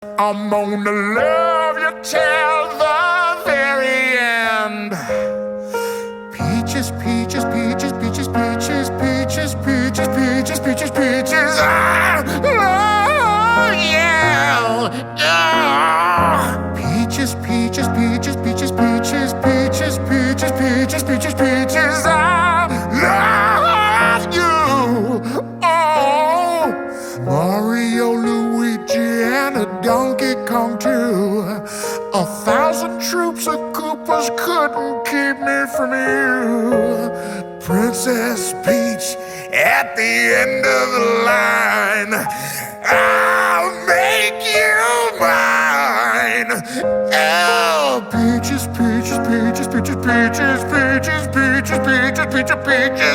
I'm gonna love you till the very end. Peaches, peaches, peaches, peaches, peaches, peaches, peaches, peaches, peaches, peaches. Ah, oh, yeah, yeah. Peaches, peaches, peaches, peaches, peaches, peaches, peaches, peaches, peaches, peaches. I love you. Oh, Mario, Luigi, and a Donkey Kong too. 1,000 troops of Koopas couldn't keep me from you. Princess Peach at the end of the line. I'll make you mine. Oh, peaches, peaches, peaches, peaches, peaches, peaches, peaches, peaches, peaches, peaches.